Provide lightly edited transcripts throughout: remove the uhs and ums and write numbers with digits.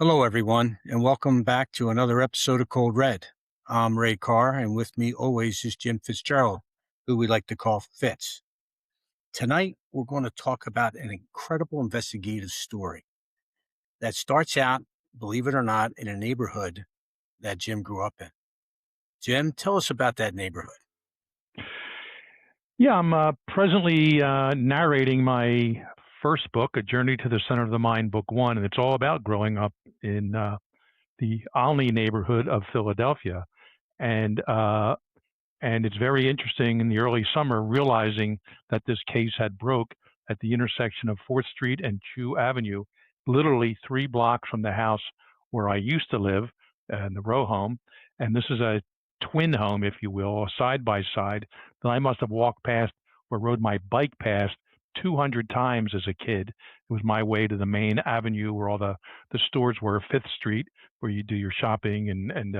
Hello, everyone, and welcome back to another episode of Cold Red. I'm Ray Carr, and with me always is Jim Fitzgerald, who we like to call Fitz. Tonight, we're going to talk about an incredible investigative story that starts out, believe it or not, in a neighborhood that Jim grew up in. Jim, tell us about that neighborhood. Yeah, I'm presently narrating my first book, A Journey to the Center of the Mind, Book One, and it's all about growing up in the Olney neighborhood of Philadelphia, and uh, and it's very interesting in the early summer realizing that this case had broke at the intersection of Fourth Street and Chew Avenue, literally 3 blocks from the house where I used to live, in the row home, and this is a twin home, if you will, a side by side that I must have walked past or rode my bike past 200 times as a kid. It was my way to the main avenue where all the stores were, Fifth Street, where you do your shopping and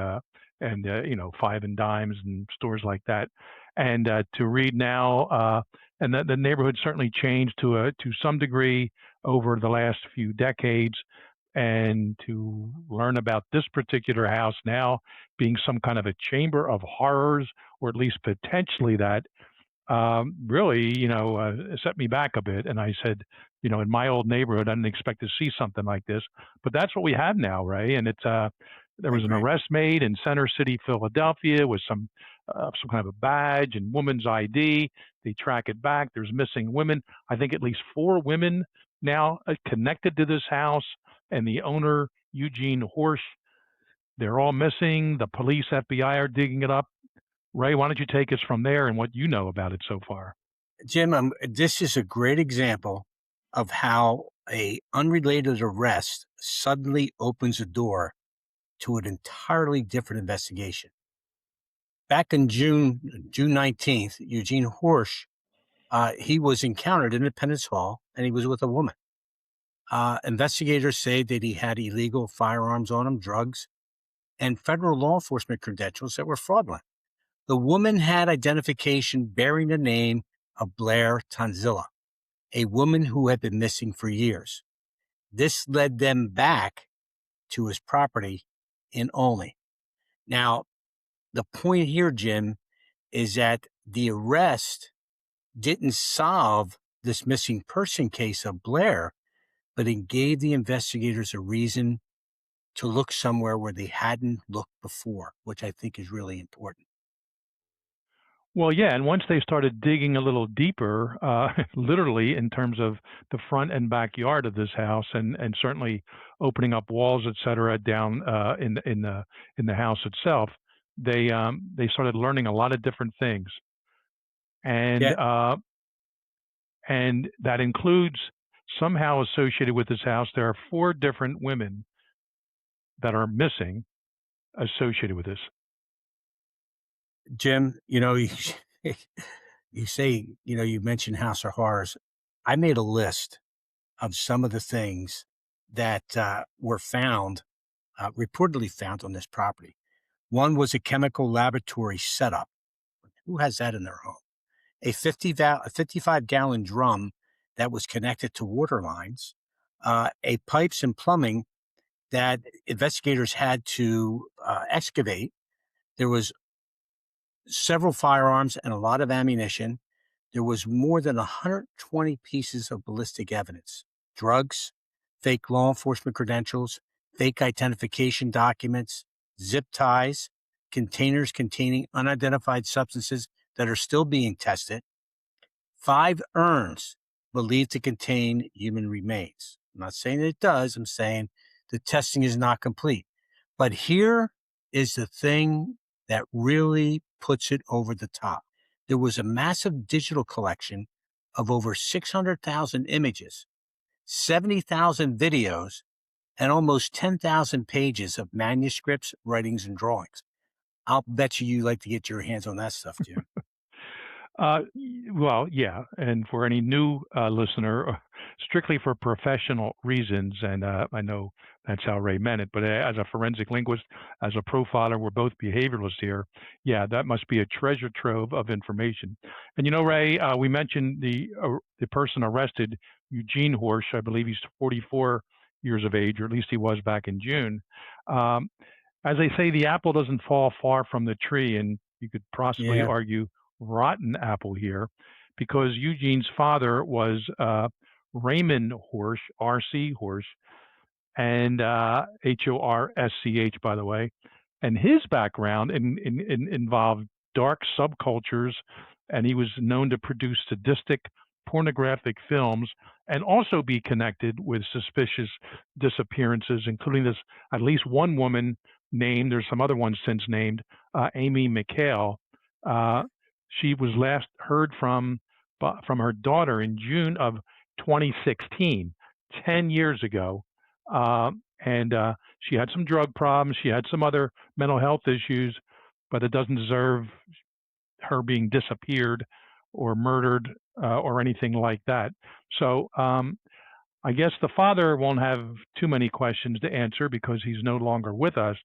five and dimes and stores like that. And to read now, and the neighborhood certainly changed to some degree over the last few decades. And to learn about this particular house now being some kind of a chamber of horrors, or at least potentially that, really, set me back a bit. And I said, in my old neighborhood, I didn't expect to see something like this, but that's what we have now, Ray. And there I was an agree. arrest made in Center City, Philadelphia, with some kind of a badge and woman's ID. They track it back. There's missing women. I think at least 4 women now connected to this house, and the owner, Eugene Horsch. They're all missing. The police, FBI are digging it up. Ray, why don't you take us from there and what you know about it so far? Jim, this is a great example of how a unrelated arrest suddenly opens a door to an entirely different investigation. Back in June 19th, Eugene Horsch, he was encountered in Independence Hall, and he was with a woman. Investigators say that he had illegal firearms on him, drugs, and federal law enforcement credentials that were fraudulent. The woman had identification bearing the name of Blair Tanzilla, a woman who had been missing for years. This led them back to his property in Olney. Now, the point here, Jim, is that the arrest didn't solve this missing person case of Blair, but it gave the investigators a reason to look somewhere where they hadn't looked before, which I think is really important. Well, yeah, and once they started digging a little deeper, literally in terms of the front and backyard of this house, and certainly opening up walls, et cetera, down in the house itself, they started learning a lot of different things, and Yeah, uh, and that includes, somehow associated with this house, there are 4 different women that are missing associated with this. Jim, you say, you mentioned House of Horrors. I made a list of some of the things that were found, reportedly found on this property. One was a chemical laboratory setup. Who has that in their home? A 55-gallon drum that was connected to water lines, a pipes and plumbing that investigators had to excavate. There was several firearms and a lot of ammunition. There was more than 120 pieces of ballistic evidence, drugs, fake law enforcement credentials, fake identification documents, zip ties, containers containing unidentified substances that are still being tested, 5 urns believed to contain human remains. I'm not saying that it does. I'm saying the testing is not complete. But here is the thing that really puts it over the top. There was a massive digital collection of over 600,000 images, 70,000 videos, and almost 10,000 pages of manuscripts, writings, and drawings. I'll bet you like to get your hands on that stuff, Jim. Well, yeah, and for any new listener, strictly for professional reasons, and I know that's how Ray meant it, but as a forensic linguist, as a profiler, we're both behavioralists here. Yeah, that must be a treasure trove of information. And Ray, we mentioned the person arrested, Eugene Horsch. I believe he's 44 years of age, or at least he was back in June. Um, as they say, the apple doesn't fall far from the tree, and you could possibly Yeah. argue rotten apple here, because Eugene's father was Raymond Horsch, R.C. Horsch, and Horsch, by the way. And his background involved dark subcultures, and he was known to produce sadistic, pornographic films and also be connected with suspicious disappearances, including this at least one woman named, there's some other ones since named, Amy McHale. Uh, she was last heard from her daughter in June of 2016, 10 years ago. And she had some drug problems. She had some other mental health issues, but it doesn't deserve her being disappeared or murdered or anything like that. So I guess the father won't have too many questions to answer because he's no longer with us.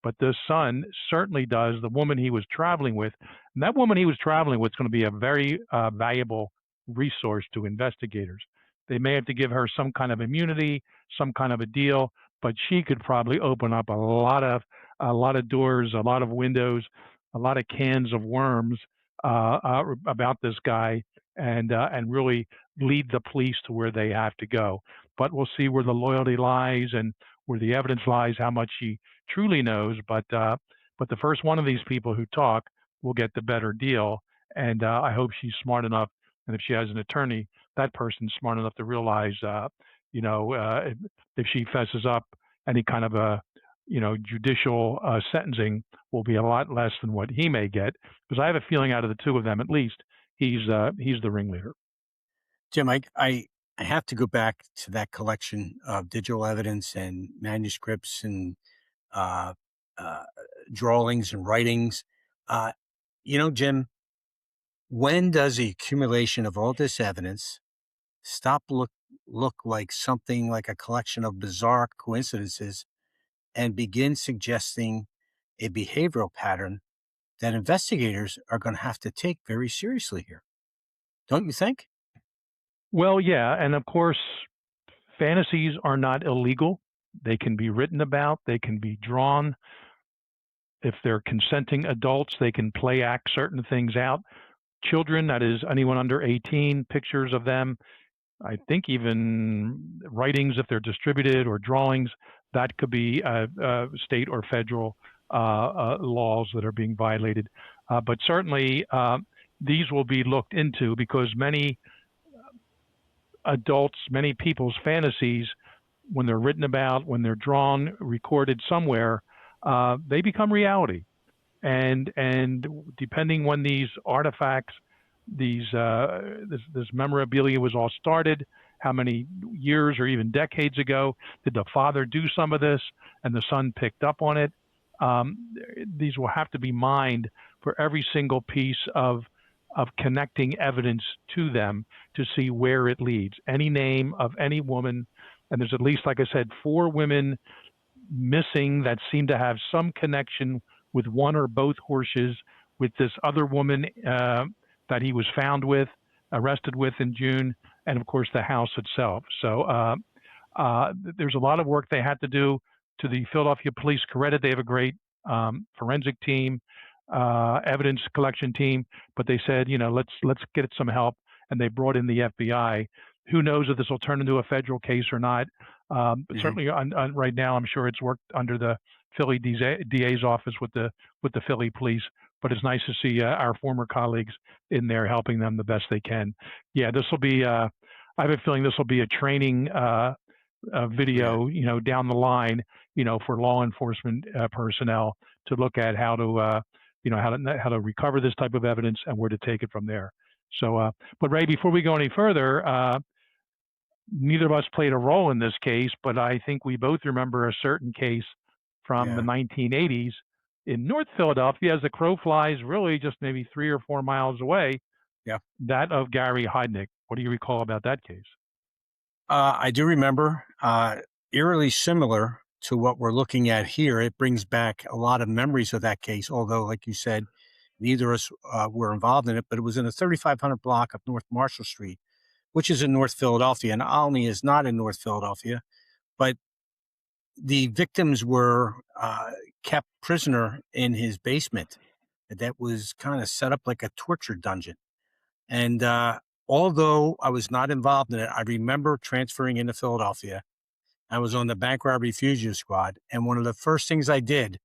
But the son certainly does. The woman he was traveling with, and that woman he was traveling with is going to be a very valuable resource to investigators. They may have to give her some kind of immunity, some kind of a deal, but she could probably open up a lot of doors, a lot of windows, a lot of cans of worms about this guy, and really lead the police to where they have to go. But we'll see where the loyalty lies and where the evidence lies, how much she truly knows. But the first one of these people who talk will get the better deal, and I hope she's smart enough. And if she has an attorney, that person's smart enough to realize, if she fesses up, any kind of a judicial sentencing will be a lot less than what he may get. Because I have a feeling, out of the two of them, at least, he's the ringleader. Jim, I have to go back to that collection of digital evidence and manuscripts and uh, uh, drawings and writings. Uh, Jim, when does the accumulation of all this evidence stop look like something like a collection of bizarre coincidences and begin suggesting a behavioral pattern that investigators are going to have to take very seriously here? Don't you think? Well, yeah, and of course, fantasies are not illegal. They can be written about. They can be drawn. If they're consenting adults, they can play act certain things out. Children, that is anyone under 18, pictures of them, I think even writings, if they're distributed, or drawings, that could be state or federal laws that are being violated. But certainly, these will be looked into, because many adults, many people's fantasies, when they're written about, when they're drawn, recorded somewhere, they become reality. And depending when these artifacts, this memorabilia was all started, how many years or even decades ago did the father do some of this, and the son picked up on it? These will have to be mined for every single piece of connecting evidence to them to see where it leads. Any name of any woman, and there's at least, like I said, 4 women missing that seem to have some connection with one or both Horsches, with this other woman that he was arrested with in June, and of course the house itself. So there's a lot of work they had to do. To the Philadelphia Police credit, they have a great forensic team, evidence collection team, but they said, let's get some help, and they brought in the FBI. Who knows if this will turn into a federal case or not? But Mhm. certainly, right now, I'm sure it's worked under the Philly DA's office with the Philly police. But it's nice to see our former colleagues in there helping them the best they can. Yeah, this will be. I have a feeling this will be a training Yeah. video, down the line, for law enforcement personnel to look at how to, how to recover this type of evidence and where to take it from there. So, but Ray, before we go any further, neither of us played a role in this case, but I think we both remember a certain case from the Yeah. 1980s in North Philadelphia, as the crow flies, really just maybe 3 or 4 miles away, Yeah. that of Gary Heidnik. What do you recall about that case? I do remember, eerily similar to what we're looking at here. It brings back a lot of memories of that case, although, like you said, neither of us were involved in it, but it was in a 3500 block of North Marshall Street, which is in North Philadelphia. And Alney is not in North Philadelphia, but the victims were kept prisoner in his basement that was kind of set up like a torture dungeon. And although I was not involved in it, I remember transferring into Philadelphia. I was on the bank robbery fugitive squad. And one of the first things I did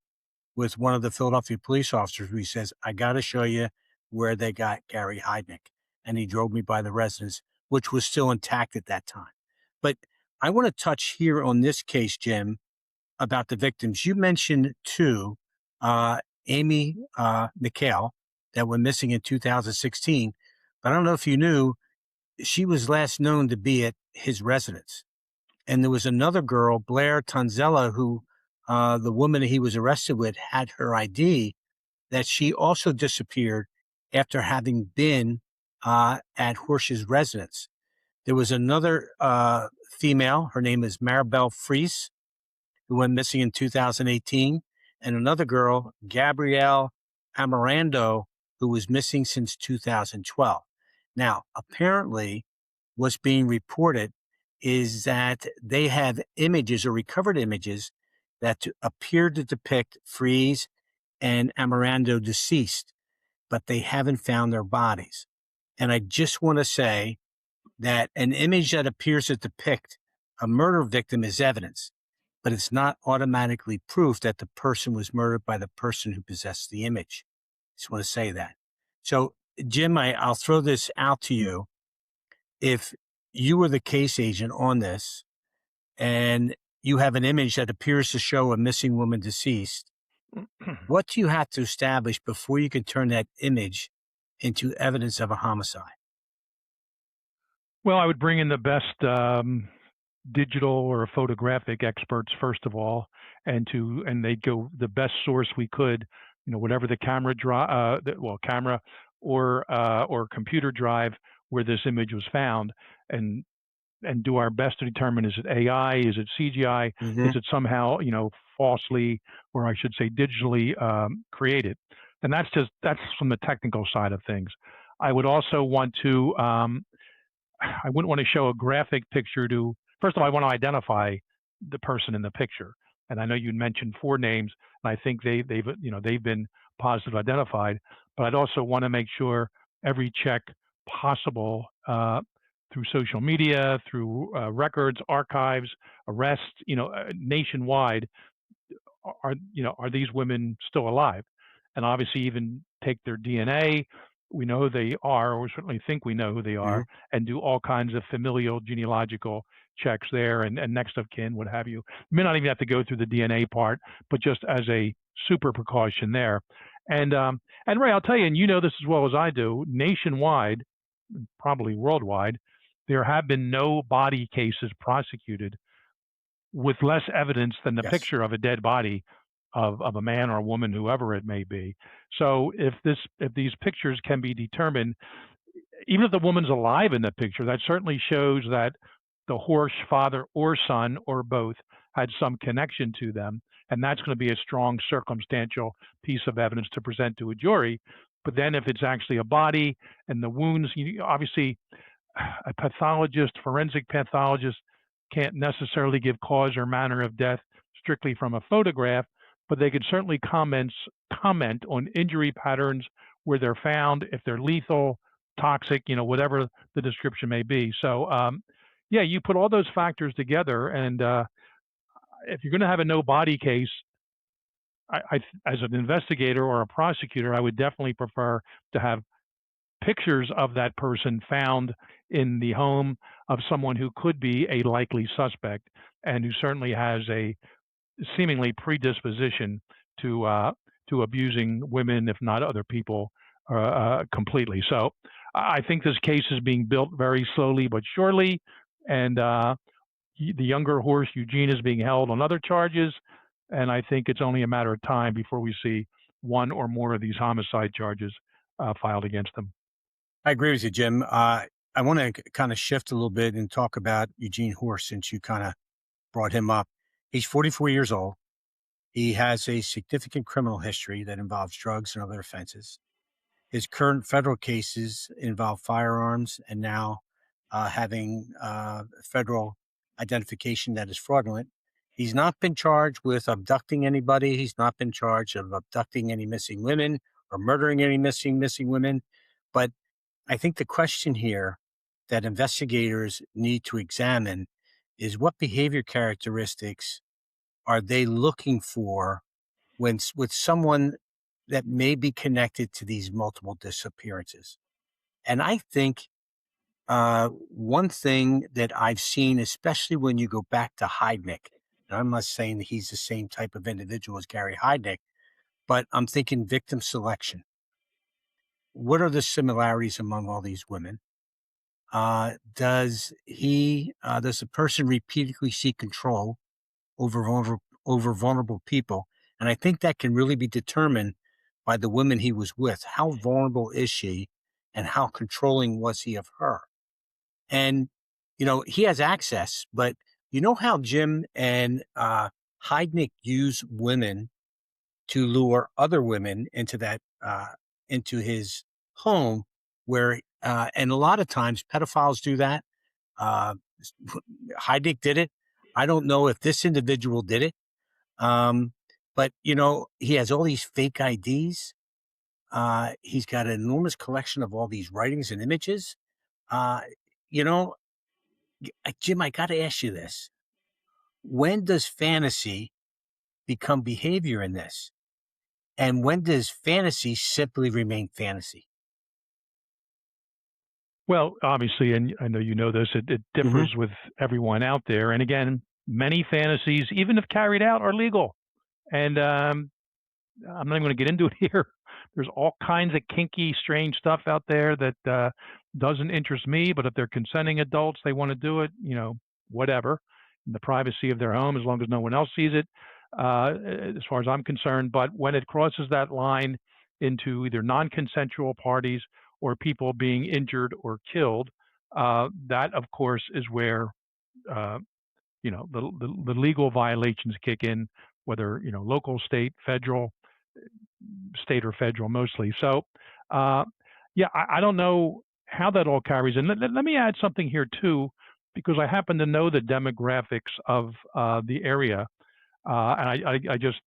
with one of the Philadelphia police officers, he says, I got to show you where they got Gary Heidnik. And he drove me by the residence, which was still intact at that time. But I want to touch here on this case, Jim, about the victims. You mentioned two, Amy McHale, that went missing in 2016. But I don't know if you knew, she was last known to be at his residence. And there was another girl, Blair Tonzella, who the woman he was arrested with had her ID, that she also disappeared after having been at Horsch's residence. There was another female, her name is Maribel Fries, who went missing in 2018, and another girl, Gabrielle Amarando, who was missing since 2012. Now, apparently, what's being reported is that they have images or recovered images that appear to depict Fries and Amarando deceased, but they haven't found their bodies. And I just want to say that an image that appears to depict a murder victim is evidence, but it's not automatically proof that the person was murdered by the person who possessed the image. Just want to say that. So, Jim, I'll throw this out to you. If you were the case agent on this and you have an image that appears to show a missing woman deceased, what do you have to establish before you can turn that image into evidence of a homicide? Well, I would bring in the best digital or photographic experts first of all, and they'd go the best source we could, whatever the camera camera or computer drive where this image was found, and do our best to determine, is it AI, is it CGI, Mm-hmm. is it somehow falsely, or I should say digitally created, and that's from the technical side of things. I would also want to I wouldn't want to show a graphic picture to, first of all, I want to identify the person in the picture. And I know you mentioned 4 names, and I think they've been positively identified, but I'd also want to make sure every check possible through social media, through records, archives, arrests, nationwide, are these women still alive? And obviously even take their DNA. We know who they are, or we certainly think we know who they Mm-hmm. are, and do all kinds of familial genealogical checks there, and next of kin, what have you. You may not even have to go through the DNA part, but just as a super precaution there. And Ray, I'll tell you, and you know this as well as I do, nationwide, probably worldwide, there have been no body cases prosecuted with less evidence than the Yes. picture of a dead body of a man or a woman, whoever it may be. So if these pictures can be determined, even if the woman's alive in the picture, that certainly shows that the Horsch father or son or both had some connection to them, and that's going to be a strong circumstantial piece of evidence to present to a jury. But then if it's actually a body and the wounds, obviously a pathologist, forensic pathologist, can't necessarily give cause or manner of death strictly from a photograph, but they can certainly comment on injury patterns where they're found, if they're lethal, toxic, whatever the description may be. So, yeah, you put all those factors together, and if you're going to have a no body case, as an investigator or a prosecutor, I would definitely prefer to have pictures of that person found in the home of someone who could be a likely suspect and who certainly has a seemingly predisposition to abusing women, if not other people, completely. So I think this case is being built very slowly but surely, and the younger Horsch, Eugene, is being held on other charges, and I think it's only a matter of time before we see one or more of these homicide charges filed against them. I agree with you, Jim. I want to kind of shift a little bit and talk about Eugene Horsch, since you kind of brought him up. He's 44 years old. He has a significant criminal history that involves drugs and other offenses. His current federal cases involve firearms and now having federal identification that is fraudulent. He's not been charged with abducting anybody. He's not been charged of abducting any missing women or murdering any missing women. But I think the question here that investigators need to examine is what behavior characteristics are they looking for with someone that may be connected to these multiple disappearances. And I think one thing that I've seen, especially when you go back to Heidnik, and I'm not saying that he's the same type of individual as Gary Heidnik, but I'm thinking victim selection. What are the similarities among all these women? Does the person repeatedly seek control over vulnerable people? And I think that can really be determined by the women he was with. How vulnerable is she, and how controlling was he of her? And he has access, but you know how Jim and Heidnik use women to lure other women into his home, where and a lot of times pedophiles do that. Uh, Heidnik did it. I don't know if this individual did it, but he has all these fake IDs. He's got an enormous collection of all these writings and images. Uh, you know, Jim, I got to ask you this: when does fantasy become behavior in this? And when does fantasy simply remain fantasy? Well, obviously, and I know you know this, it Hmm. differs with everyone out there. And again, many fantasies, even if carried out, are legal. And I'm not even going to get into it here. There's all kinds of kinky, strange stuff out there that doesn't interest me. But if they're consenting adults, they want to do it, whatever, in the privacy of their home, as long as no one else sees it, as far as I'm concerned. But when it crosses that line into either non-consensual parties or people being injured or killed, that, of course, is where uh, the legal violations kick in, whether local, state or federal mostly. So, uh, yeah, I don't know how that all carries in. Let me add something here too, because I happen to know the demographics of the area, and I just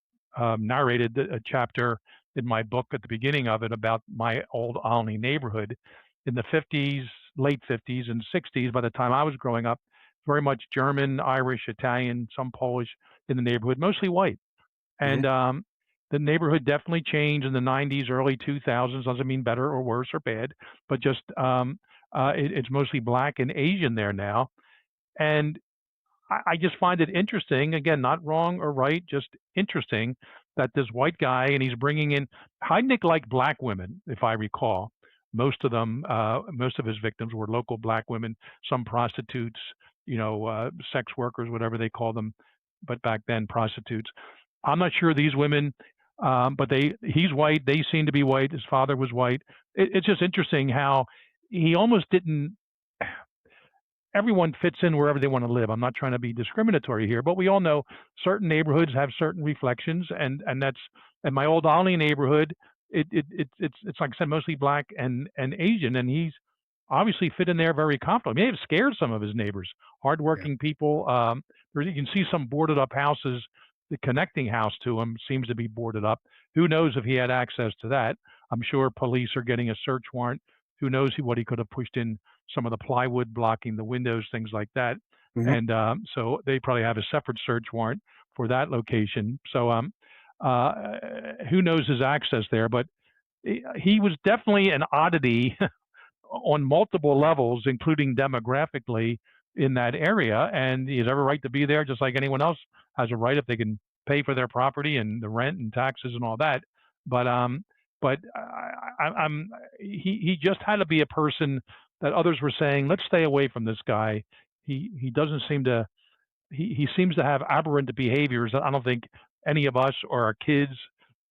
narrated a chapter in my book at the beginning of it about my old Olney neighborhood in the 50s, late 50s and 60s. By the time I was growing up, very much German, Irish, Italian, some Polish in the neighborhood, mostly white. Hmm. And the neighborhood definitely changed in the 90s, early 2000s. Doesn't mean better or worse or bad, but just it's mostly black and Asian there now. And I just find it interesting, again, not wrong or right, just interesting that this white guy, and he's bringing in, Heidnik liked black women, if I recall. Most of his victims were local black women, some prostitutes, sex workers, whatever they call them, but back then prostitutes. I'm not sure these women, but he's white. They seem to be white. His father was white. It's just interesting how he almost didn't. Everyone fits in wherever they want to live. I'm not trying to be discriminatory here, but we all know certain neighborhoods have certain reflections, and that's in my old Olney neighborhood. It's like I said, mostly black and Asian, and he's obviously fit in there very comfortably. He may have scared some of his neighbors, Yeah. hardworking people. You can see some boarded up houses. The connecting house to him seems to be boarded up. Who knows if he had access to that? I'm sure police are getting a search warrant. Who knows what he could have pushed in some of the plywood blocking the windows, things like that. Hmm. And so they probably have a separate search warrant for that location. So uh, who knows his access there? But he was definitely an oddity on multiple levels, including demographically in that area. And he has every right to be there, just like anyone else has a right if they can pay for their property and the rent and taxes and all that. But I'm he just had to be a person that others were saying, let's stay away from this guy. He doesn't seem to he seems to have aberrant behaviors that I don't think any of us or our kids,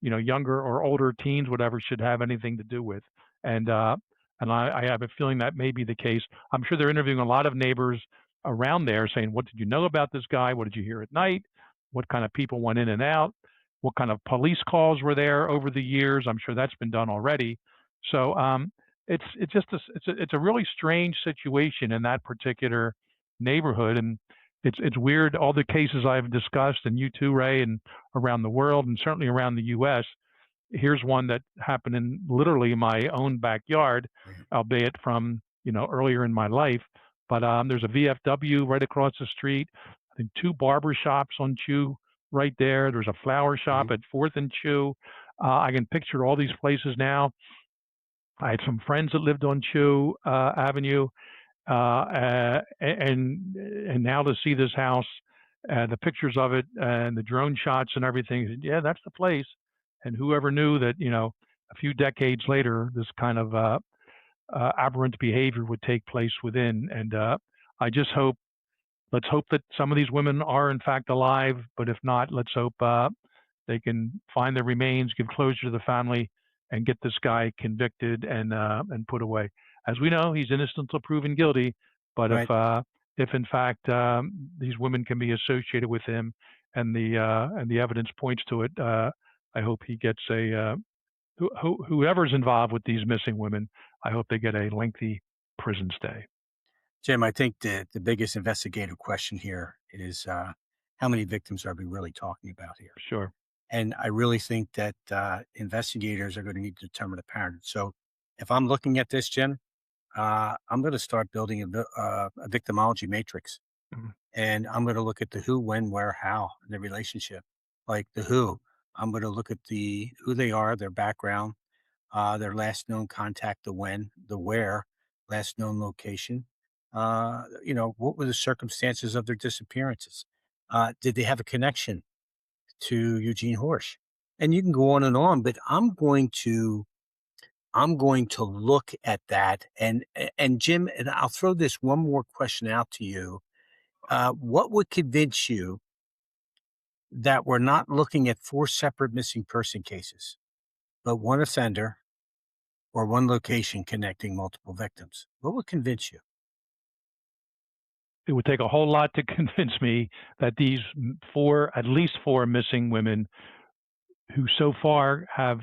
younger or older teens, whatever, should have anything to do with. And I have a feeling that may be the case. I'm sure they're interviewing a lot of neighbors around there, saying, "What did you know about this guy? What did you hear at night? What kind of people went in and out? What kind of police calls were there over the years?" I'm sure that's been done already. So it's just it's a really strange situation in that particular neighborhood, and It's weird. All the cases I've discussed, and you too, Ray, and around the world, and certainly around the U.S. Here's one that happened in literally my own backyard, Right. albeit from earlier in my life. But there's a VFW right across the street. I think two barber shops on Chew right there. There's a flower shop Mhm. at Fourth and Chew. I can picture all these places now. I had some friends that lived on Chew Avenue, and now to see this house, the pictures of it, and the drone shots and everything, yeah, that's the place. And whoever knew that, a few decades later, this kind of aberrant behavior would take place within. And I just hope let's hope that some of these women are in fact alive, but if not, let's hope they can find their remains, give closure to the family, and get this guy convicted and put away. As we know, he's innocent until proven guilty. But Right. if in fact these women can be associated with him, and the evidence points to it, I hope he gets whoever's involved with these missing women. I hope they get a lengthy prison stay. Jim, I think the biggest investigative question here is how many victims are we really talking about here? Sure. And I really think that investigators are going to need to determine a pattern. So if I'm looking at this, Jim, I'm going to start building a victimology matrix. Mhm. And I'm going to look at the who, when, where, how, and the relationship. Like the who, I'm going to look at the who they are, their background, their last known contact, the when, the where, last known location. What were the circumstances of their disappearances? Did they have a connection to Eugene Horsch? And you can go on and on, but I'm going to look at that. And Jim, and I'll throw this one more question out to you. What would convince you that we're not looking at four separate missing person cases, but one offender or one location connecting multiple victims? What would convince you? It would take a whole lot to convince me that these four, at least four missing women who so far have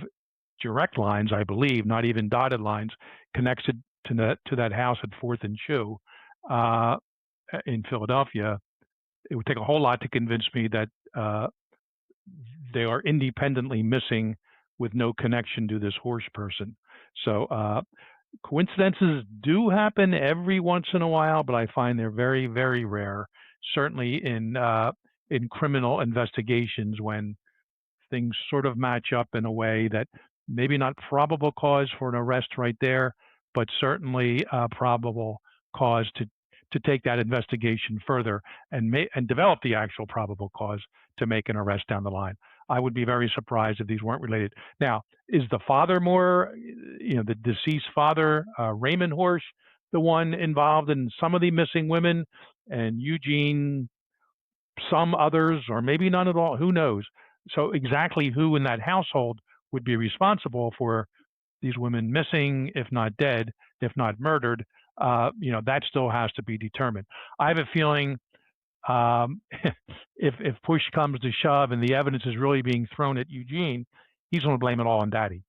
direct lines, I believe, not even dotted lines, connected to that house at Fourth and Chew uh, in Philadelphia. It would take a whole lot to convince me that they are independently missing with no connection to this Horsch person. So coincidences do happen every once in a while, but I find they're very, very rare. Certainly in criminal investigations, when things sort of match up in a way that maybe not probable cause for an arrest right there, but certainly probable cause to take that investigation further and develop the actual probable cause to make an arrest down the line. I would be very surprised if these weren't related. Now, is the father more, the deceased father, Raymond Horsch, the one involved in some of the missing women, and Eugene some others, or maybe none at all? Who knows? So exactly who in that household would be responsible for these women missing, if not dead, if not murdered, that still has to be determined. I have a feeling if push comes to shove and the evidence is really being thrown at Eugene, he's going to blame it all on Daddy,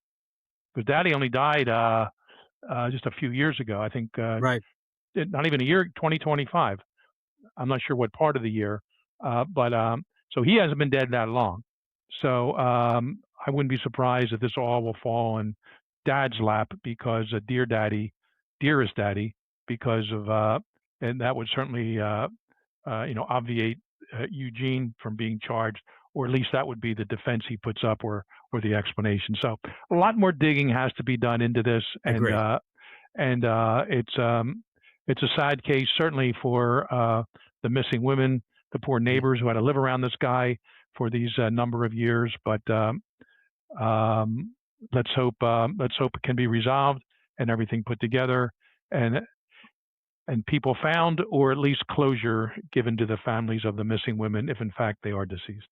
because Daddy only died just a few years ago. I think Right. not even a year, 2025. I'm not sure what part of the year, but so he hasn't been dead that long. So I wouldn't be surprised if this all will fall on Dad's lap, because dear Daddy, dearest Daddy, because of and that would certainly obviate Eugene from being charged, or at least that would be the defense he puts up, or the explanation. So a lot more digging has to be done into this, I and agree. it's a sad case, certainly for the missing women, the poor Mhm. neighbors who had to live around this guy for these number of years. But um, let's hope it can be resolved and everything put together, and and people found, or at least closure given to the families of the missing women, if in fact they are deceased.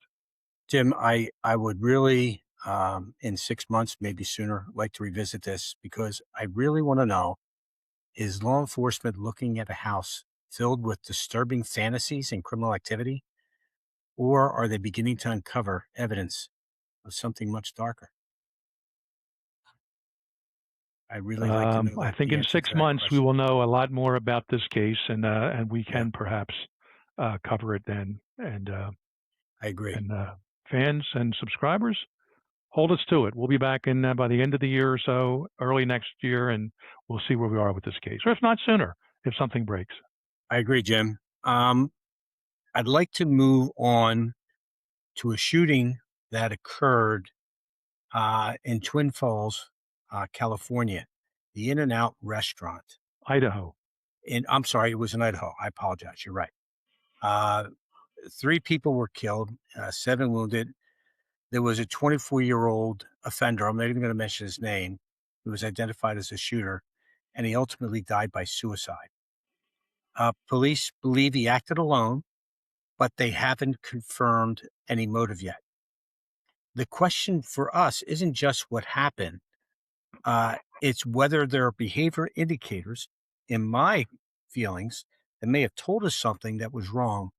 Jim, I would really, in 6 months, maybe sooner, like to revisit this because I really want to know, is law enforcement looking at a house filled with disturbing fantasies and criminal activity, or are they beginning to uncover evidence of something much darker? I really like to know I that think the in answer to six that months we question. will know a lot more about this case, and we Yeah. can perhaps cover it then. I agree. And fans and subscribers, hold us to it. We'll be back in by the end of the year or so, early next year, and we'll see where we are with this case, or if not sooner, if something breaks. I agree, Jim. I'd like to move on to a shooting that occurred in Twin Falls, California, the In-N-Out restaurant. Idaho. I'm sorry, it was in Idaho. I apologize. You're right. Uh, 3 people were killed, 7 wounded. There was a 24-year-old offender. I'm not even going to mention his name. Who was identified as a shooter, and he ultimately died by suicide. Police believe he acted alone, but they haven't confirmed any motive yet. The question for us isn't just what happened. It's whether there are behavior indicators, in my feelings, that may have told us something that was wrong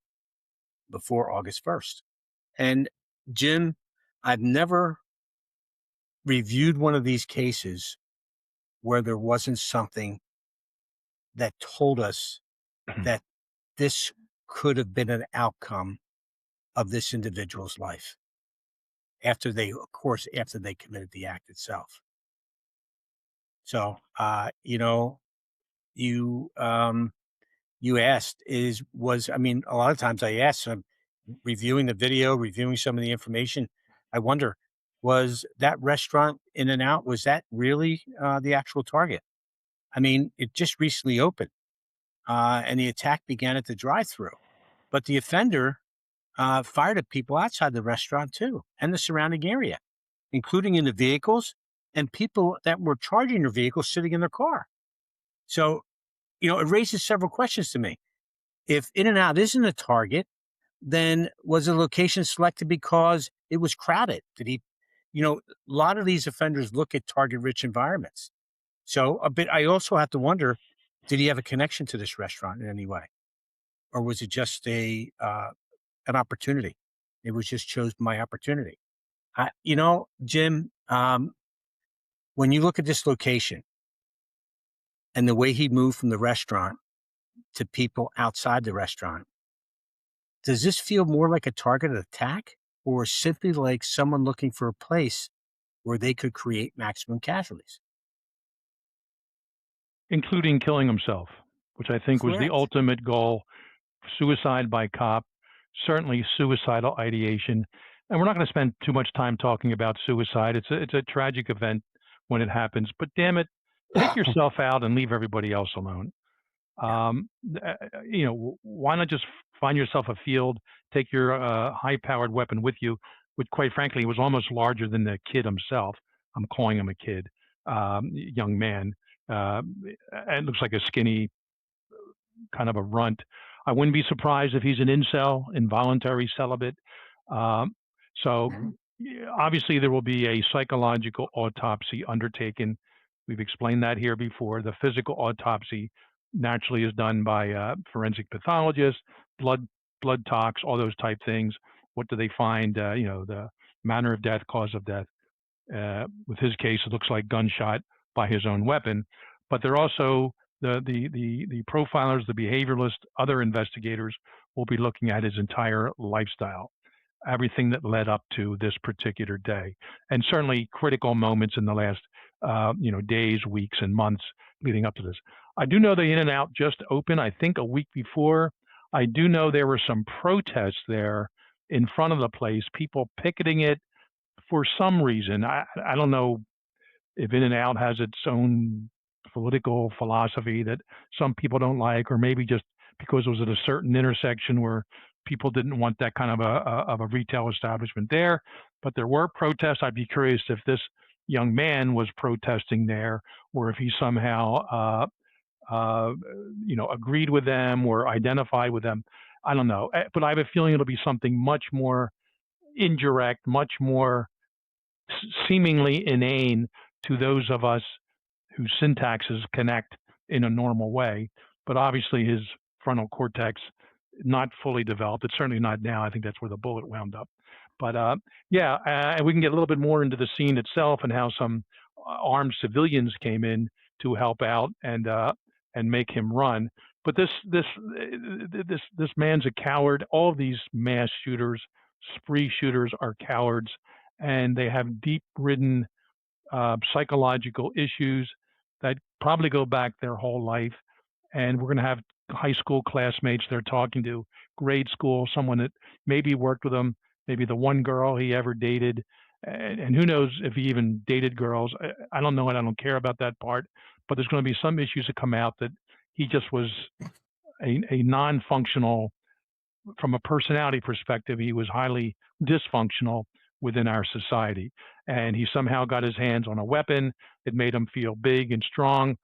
before August 1st. And Jim, I've never reviewed one of these cases where there wasn't something that told us that this could have been an outcome of this individual's life after they committed the act itself. So, you you asked I mean, a lot of times I ask, reviewing the video, reviewing some of the information, I wonder, was that restaurant In-N-Out, was that really the actual target? I mean, it just recently opened, and the attack began at the drive-through, but the offender fired at people outside the restaurant too, and the surrounding area, including in the vehicles and people that were charging their vehicles sitting in their car. So, it raises several questions to me. If In-N-Out isn't a target, then was the location selected because it was crowded? Did he, a lot of these offenders look at target-rich environments. So I also have to wonder, did he have a connection to this restaurant in any way? Or was it just an opportunity? It was just chose my opportunity. Jim, when you look at this location and the way he moved from the restaurant to people outside the restaurant, does this feel more like a targeted attack or simply like someone looking for a place where they could create maximum casualties? Including killing himself, which I think was the Correct. ultimate goal. Suicide by cop, certainly suicidal ideation. And we're not going to spend too much time talking about suicide. It's a tragic event when it happens, but damn it, take yourself out and leave everybody else alone. Yeah. Why not just find yourself a field, take your high-powered weapon with you, which quite frankly was almost larger than the kid himself. I'm calling him a kid, young man. It looks like a skinny kind of a runt. I wouldn't be surprised if he's an incel, involuntary celibate. Um, so obviously there will be a psychological autopsy undertaken. We've explained that here before. The physical autopsy naturally is done by forensic pathologists, blood tox, all those type things. What do they find? The manner of death, cause of death. With his case, it looks like gunshot by his own weapon. But they're also the profilers, the behavioralists, other investigators will be looking at his entire lifestyle, everything that led up to this particular day, and certainly critical moments in the last days, weeks, and months leading up to this. I do know the In-N-Out just opened, I think, a week before. I do know there were some protests there in front of the place, people picketing it for some reason. I don't know if In-N-Out has its own political philosophy that some people don't like, or maybe just because it was at a certain intersection where people didn't want that kind of a retail establishment there. But there were protests. I'd be curious if this young man was protesting there, or if he somehow agreed with them or identified with them. I don't know, but I have a feeling it'll be something much more indirect, much more seemingly inane to those of us whose syntaxes connect in a normal way. But obviously his frontal cortex not fully developed. It's certainly not now. I think that's where the bullet wound up. But we can get a little bit more into the scene itself and how some armed civilians came in to help out and make him run. But this man's a coward. All of these mass shooters, spree shooters, are cowards, and they have deep-ridden psychological issues that probably go back their whole life. And we're going to have high school classmates they're talking to, grade school, someone that maybe worked with them, maybe the one girl he ever dated. And who knows if he even dated girls. I don't know, and I don't care about that part. But there's going to be some issues that come out that he just was a non-functional, from a personality perspective, he was highly dysfunctional within our society. And he somehow got his hands on a weapon. It made him feel big and strong.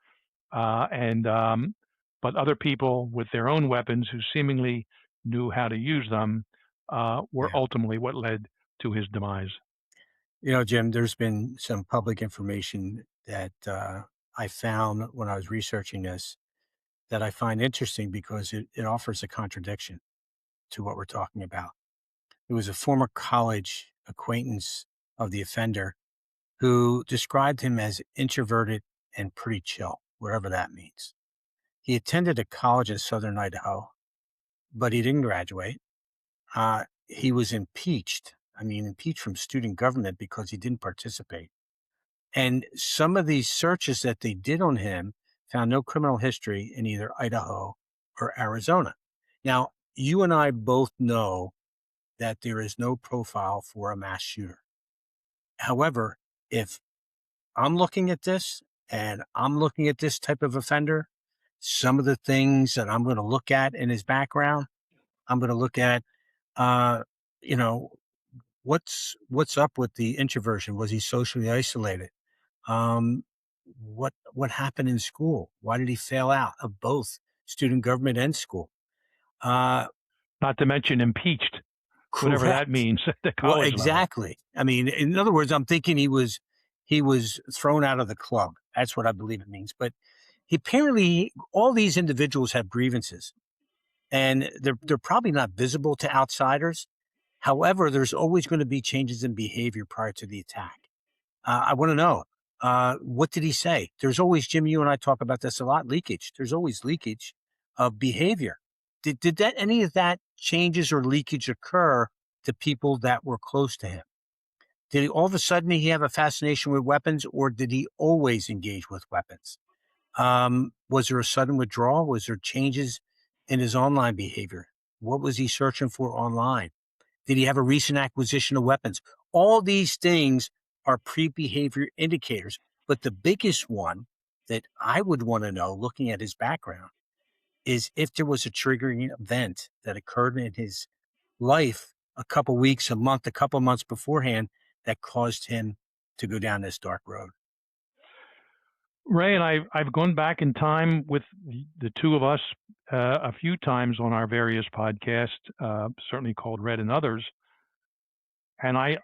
And But other people with their own weapons who seemingly knew how to use them were Yeah. ultimately what led to his demise. Jim, there's been some public information that I found when I was researching this that I find interesting because it offers a contradiction to what we're talking about. It was a former college acquaintance of the offender who described him as introverted and pretty chill, wherever that means. He attended a college in southern Idaho, but he didn't graduate. He was impeached. I mean, impeached from student government because he didn't participate. And some of these searches that they did on him found no criminal history in either Idaho or Arizona. Now, you and I both know that there is no profile for a mass shooter. However, if I'm looking at this and I'm looking at this type of offender, some of the things that I'm going to look at in his background, I'm going to look at, uh, you know, what's up with the introversion? Was he socially isolated? Um, what happened in school? Why did he fail out of both student government and school? Uh, Not to mention impeached, whatever that Correct. means at the Well, college level. exactly. I mean, in other words, I'm thinking he was thrown out of the club. That's what I believe it means. But he apparently all these individuals have grievances, and they're probably not visible to outsiders. However, there's always going to be changes in behavior prior to the attack. I want to know, what did he say? There's always, Jim, you and I talk about this a lot, leakage. There's always leakage of behavior. Did that any of that changes or leakage occur to people that were close to him? Did he all of a sudden he have a fascination with weapons, or did he always engage with weapons? Was there a sudden withdrawal? Was there changes in his online behavior? What was he searching for online? Did he have a recent acquisition of weapons? All these things are pre-behavior indicators. But the biggest one that I would want to know, looking at his background, is if there was a triggering event that occurred in his life a couple weeks, a month, a couple months beforehand that caused him to go down this dark road. Ray and I've gone back in time with the two of us a few times on our various podcasts, certainly called Red and Others, and I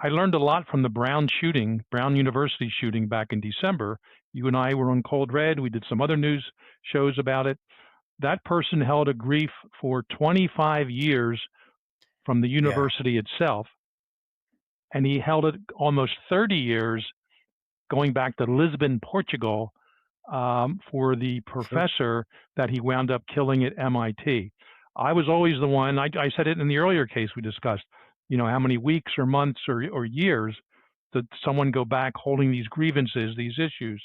learned a lot from the Brown University shooting back in December. You and I were on Cold Red. We did some other news shows about it. That person held a grief for 25 years from the Yeah, university itself, and he held it almost 30 years going back to Lisbon, Portugal, for the sure. professor that he wound up killing at MIT. I was always the one, I said it in the earlier case we discussed, how many weeks or months or years did someone go back holding these grievances, these issues.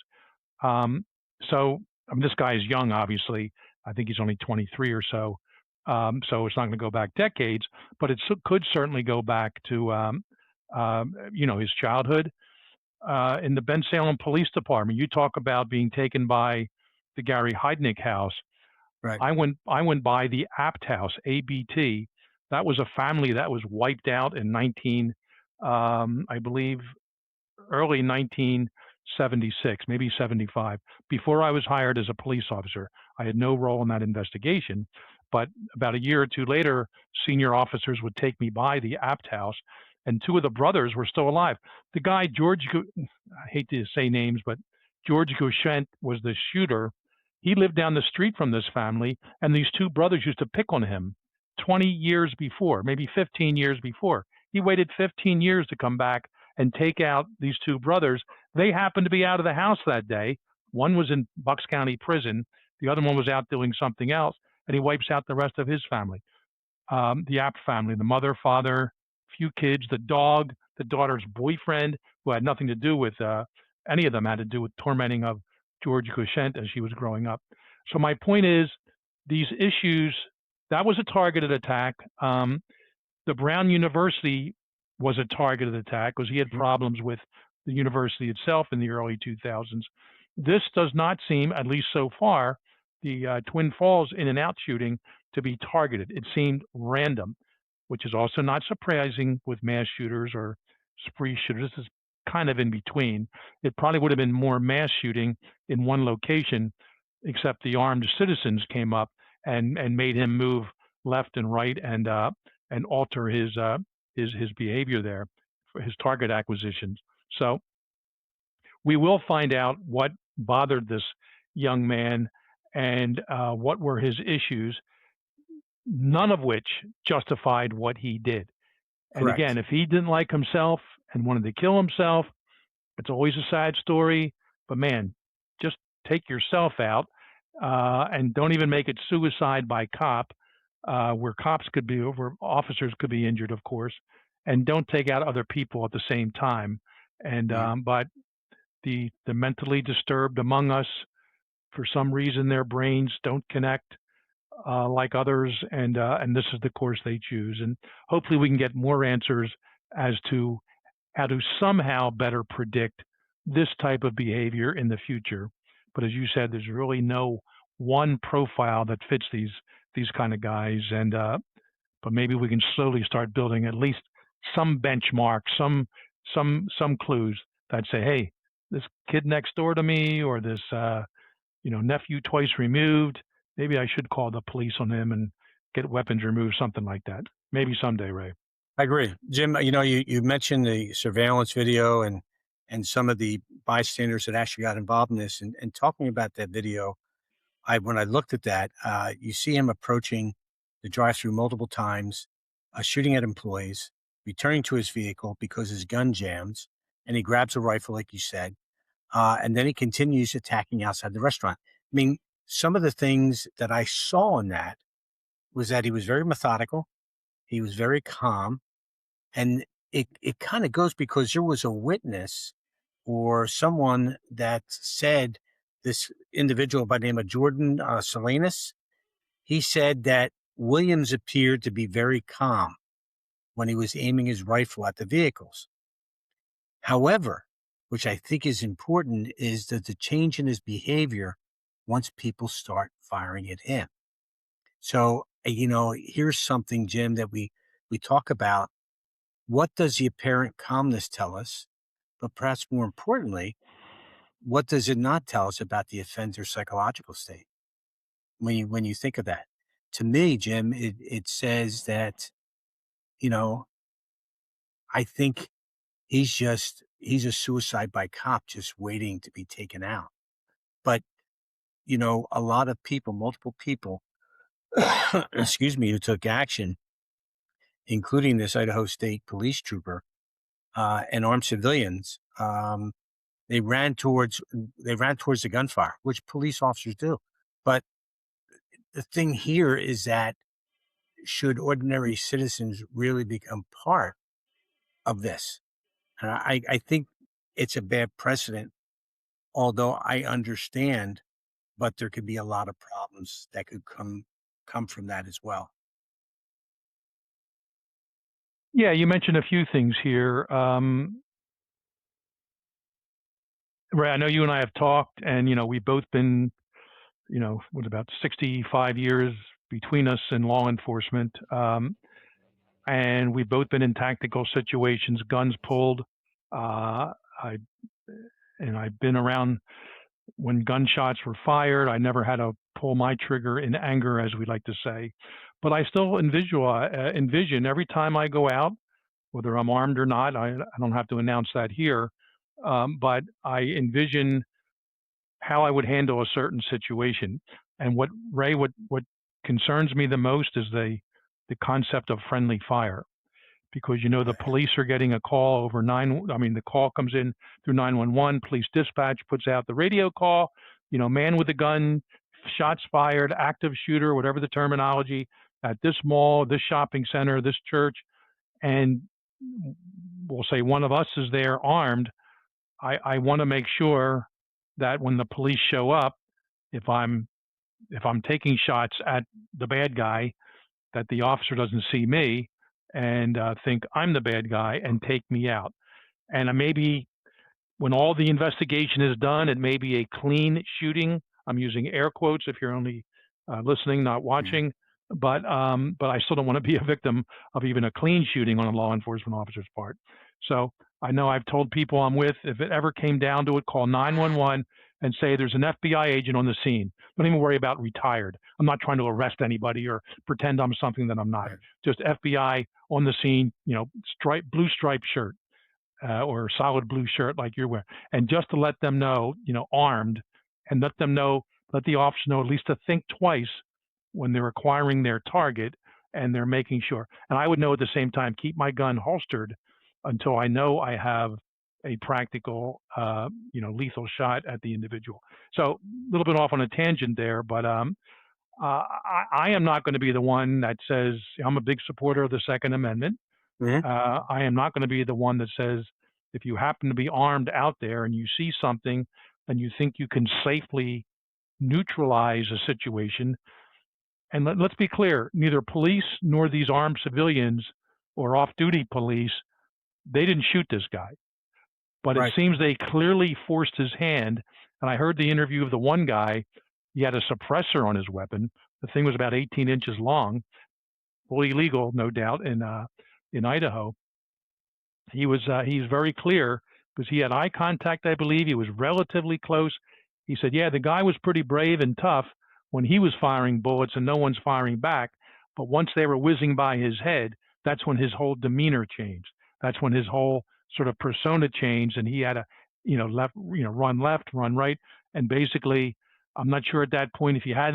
Um, so, I mean, this guy is young, obviously. I think he's only 23 or so. So it's not going to go back decades, but it could certainly go back to, his childhood in the Ben Salem Police Department. You talk about being taken by the Gary Heidnik house. Right. I went by the Abt house, ABT. That was a family that was wiped out in I believe early 1976, maybe 75. Before I was hired as a police officer, I had no role in that investigation. But about a year or two later, senior officers would take me by the Abt house, and two of the brothers were still alive. The guy, I hate to say names, but George Gouchent was the shooter. He lived down the street from this family, and these two brothers used to pick on him 20 years before, maybe 15 years before. He waited 15 years to come back and take out these two brothers. They happened to be out of the house that day. One was in Bucks County Prison, The other one was out doing something else, and he wipes out the rest of his family. The App family, the mother, father, few kids, the dog, the daughter's boyfriend, who had nothing to do with any of them, had to do with tormenting of George Gushent as she was growing up. So my point is, these issues, that was a targeted attack. The Brown University was a targeted attack because he had problems with the university itself in the early 2000s. This does not seem, at least so far, the Twin Falls In-N-Out shooting to be targeted. It seemed random, which is also not surprising with mass shooters or spree shooters. This is kind of in between. It probably would have been more mass shooting in one location, except the armed citizens came up and made him move left and right and alter his behavior there for his target acquisitions. So we will find out what bothered this young man and what were his issues, none of which justified what he did. And Correct. again, if he didn't like himself and wanted to kill himself, it's always a sad story. But man, just take yourself out and don't even make it suicide by cop, where cops could be, where officers could be injured, of course, and don't take out other people at the same time. And but the mentally disturbed among us, for some reason, their brains don't connect like others, and this is the course they choose. And hopefully, we can get more answers as to how to somehow better predict this type of behavior in the future. But as you said, there's really no one profile that fits these kind of guys, and but maybe we can slowly start building at least some benchmarks, some clues that say, hey, this kid next door to me, or this nephew twice removed, maybe I should call the police on him and get weapons removed, something like that. Maybe someday, Ray. I agree. Jim, you mentioned the surveillance video and some of the bystanders that actually got involved in this. And talking about that video, when I looked at that, you see him approaching the drive-through multiple times, shooting at employees, returning to his vehicle because his gun jams, and he grabs a rifle, like you said, and then he continues attacking outside the restaurant. I mean, some of the things that I saw in that was that he was very methodical, he was very calm, and it kind of goes because there was a witness or someone that said this individual by the name of Jordan Salinas, he said that Williams appeared to be very calm when he was aiming his rifle at the vehicles. However, which I think is important, is that the change in his behavior once people start firing at him. So, here's something, Jim, that we talk about. What does the apparent calmness tell us? But perhaps more importantly, what does it not tell us about the offender's psychological state? When you think of that, to me, Jim, it says that, I think he's a suicide by cop just waiting to be taken out. But, a lot of people, multiple people, excuse me, who took action, including this Idaho State police trooper, and armed civilians, they ran towards the gunfire, which police officers do. But the thing here is that should ordinary citizens really become part of this? And I think it's a bad precedent, although I understand, but there could be a lot of problems that could come from that as well. Yeah, you mentioned a few things here. Ray, I know you and I have talked, and we've both been, what, about 65 years between us in law enforcement, and we've both been in tactical situations, guns pulled. I've been around when gunshots were fired. I never had to pull my trigger in anger, as we like to say, but I still envision every time I go out, whether I'm armed or not. I don't have to announce that here, but I envision how I would handle a certain situation. And what concerns me the most is the concept of friendly fire, because the police are getting a call over the call comes in through 911. Police dispatch puts out the radio call, man with a gun shots fired, active shooter, whatever the terminology, at this mall, this shopping center, this church, and we'll say one of us is there armed. I want to make sure that when the police show up, if I'm taking shots at the bad guy, that the officer doesn't see me and think I'm the bad guy and take me out. And maybe when all the investigation is done, it may be a clean shooting. I'm using air quotes if you're only listening, not Mhm. watching. But I still don't want to be a victim of even a clean shooting on a law enforcement officer's part. So I know I've told people I'm with, if it ever came down to it, call 911 and say there's an FBI agent on the scene. Don't even worry about retired. I'm not trying to arrest anybody or pretend I'm something that I'm not. Right. Just FBI on the scene, blue striped shirt or solid blue shirt like you're wearing, and just to let them know, armed, and let the officer know at least to think twice when they're acquiring their target and they're making sure. And I would know at the same time, keep my gun holstered until I know I have a practical, lethal shot at the individual. So a little bit off on a tangent there, but I am not going to be the one that says I'm a big supporter of the Second Amendment. Mhm. I am not going to be the one that says if you happen to be armed out there and you see something and you think you can safely neutralize a situation. And let's be clear, neither police nor these armed civilians or off-duty police, they didn't shoot this guy. But it Right. seems they clearly forced his hand. And I heard the interview of the one guy. He had a suppressor on his weapon. The thing was about 18 inches long, fully legal, no doubt, in Idaho. He's very clear because he had eye contact, I believe. He was relatively close. He said, yeah, the guy was pretty brave and tough when he was firing bullets and no one's firing back. But once they were whizzing by his head, that's when his whole demeanor changed. That's when his whole sort of persona changed, and he had to, run left, run right, and basically, I'm not sure at that point if he had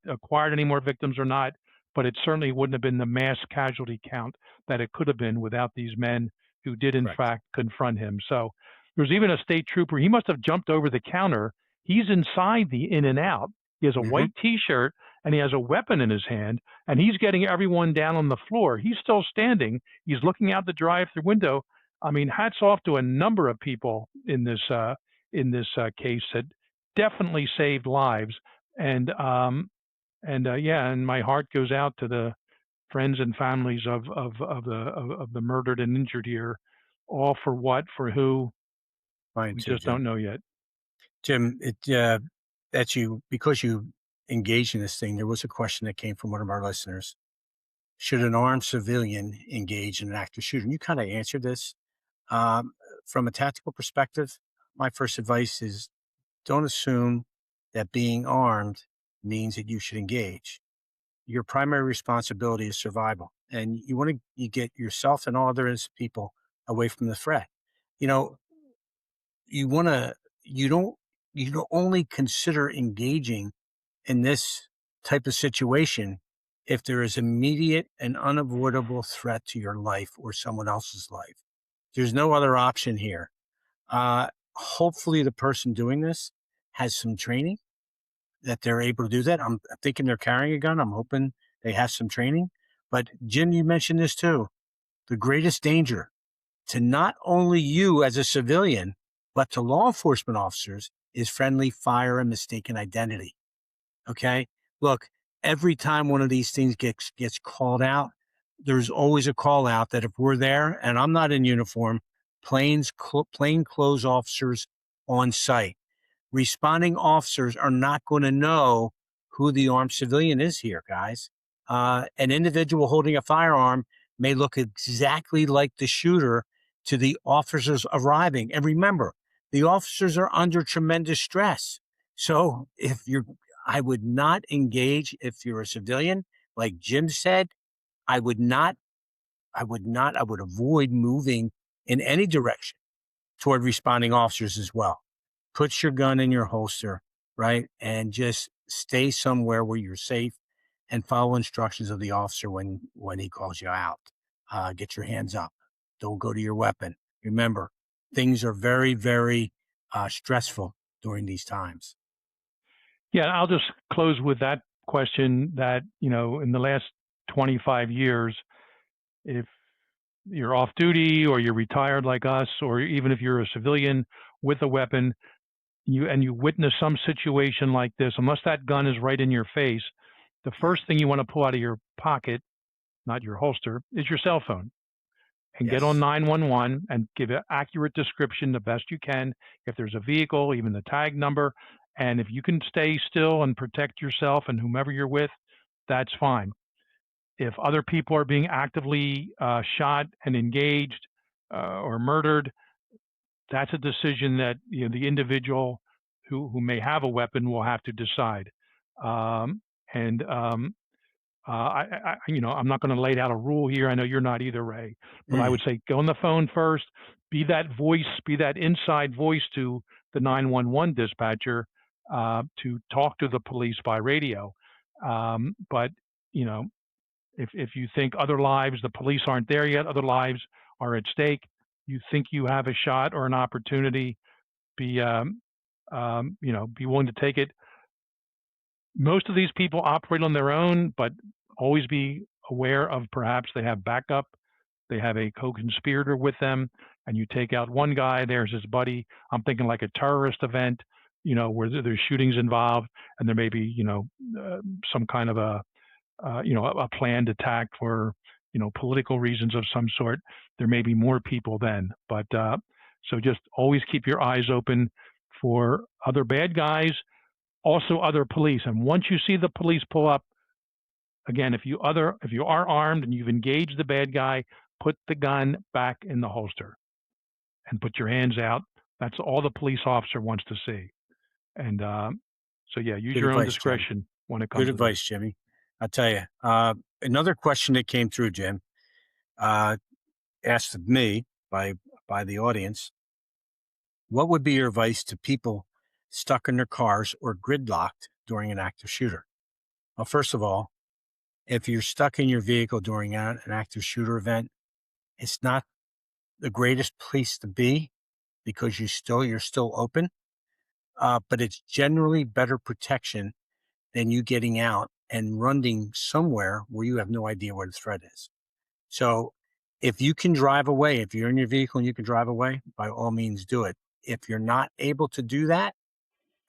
acquired any more victims or not, but it certainly wouldn't have been the mass casualty count that it could have been without these men who did in Correct. fact confront him. So there's even a state trooper. He must have jumped over the counter. He's inside the In-N-Out. He has a Mhm. white T-shirt and he has a weapon in his hand, and he's getting everyone down on the floor. He's still standing. He's looking out the drive-through window. I mean, hats off to a number of people in this case that definitely saved lives. And my heart goes out to the friends and families of the murdered and injured here, all for what, for who, Fine we too, just Jim. don't know yet. Jim, that's you because you engaged in this thing. There was a question that came from one of our listeners. Should an armed civilian engage in an active shooting? You kind of answered this. Um, from a tactical perspective, my first advice is don't assume that being armed means that you should engage. Your primary responsibility is survival, and you want to you get yourself and all other innocent people away from the threat. You know, you want to you don't only consider engaging in this type of situation if there is immediate and unavoidable threat to your life or someone else's life. There's no other option here. Hopefully, the person doing this has some training that they're able to do that. I'm thinking they're carrying a gun. I'm hoping they have some training. But Jim, you mentioned this too. The greatest danger to not only you as a civilian, but to law enforcement officers is friendly fire and mistaken identity. Okay. Look, every time one of these things gets called out, there's always a call out that if we're there and I'm not in uniform, plain clothes officers on site. Responding officers are not going to know who the armed civilian is here, guys. An individual holding a firearm may look exactly like the shooter to the officers arriving. And remember, the officers are under tremendous stress. So I would not engage if you're a civilian. Like Jim said, I would not, I would avoid moving in any direction toward responding officers as well. Put your gun in your holster, right? And just stay somewhere where you're safe and follow instructions of the officer when he calls you out. Get your hands up. Don't go to your weapon. Remember, things are very, very stressful during these times. Yeah, I'll just close with that question that, in the last 25 years, if you're off duty or you're retired like us, or even if you're a civilian with a weapon, you witness some situation like this, unless that gun is right in your face, the first thing you want to pull out of your pocket, not your holster, is your cell phone and get on Yes. 911 and give an accurate description the best you can. If there's a vehicle, even the tag number. And if you can stay still and protect yourself and whomever you're with, that's fine. If other people are being actively shot and engaged or murdered, that's a decision that the individual who may have a weapon will have to decide. Um, and I'm not going to lay out a rule here. I know you're not either, Ray, but I Mm. would say go on the phone first, be that voice, be that inside voice to the 911 dispatcher to talk to the police by radio. But you know, if you think other lives, the police aren't there yet, other lives are at stake, you think you have a shot or an opportunity, be be willing to take it. Most of these people operate on their own, but always be aware of perhaps they have backup, they have a co-conspirator with them, and you take out one guy, there's his buddy. I'm thinking like a terrorist event, where there's shootings involved, and there may be, some kind of a planned attack for, political reasons of some sort. There may be more people then, but so just always keep your eyes open for other bad guys, also other police. And once you see the police pull up, again, if you are armed and you've engaged the bad guy, put the gun back in the holster and put your hands out. That's all the police officer wants to see. And so, yeah, use Good your own advice, Jim. discretion when it Good comes to this. advice, Jimmy. I'll tell you. Another question that came through, Jim, uh, asked of me by the audience. What would be your advice to people stuck in their cars or gridlocked during an active shooter? Well, first of all, if you're stuck in your vehicle during an active shooter event, it's not the greatest place to be because you're still open. But it's generally better protection than you getting out and running somewhere where you have no idea where the threat is. So if you can drive away, if you're in your vehicle and you can drive away, by all means do it. If you're not able to do that,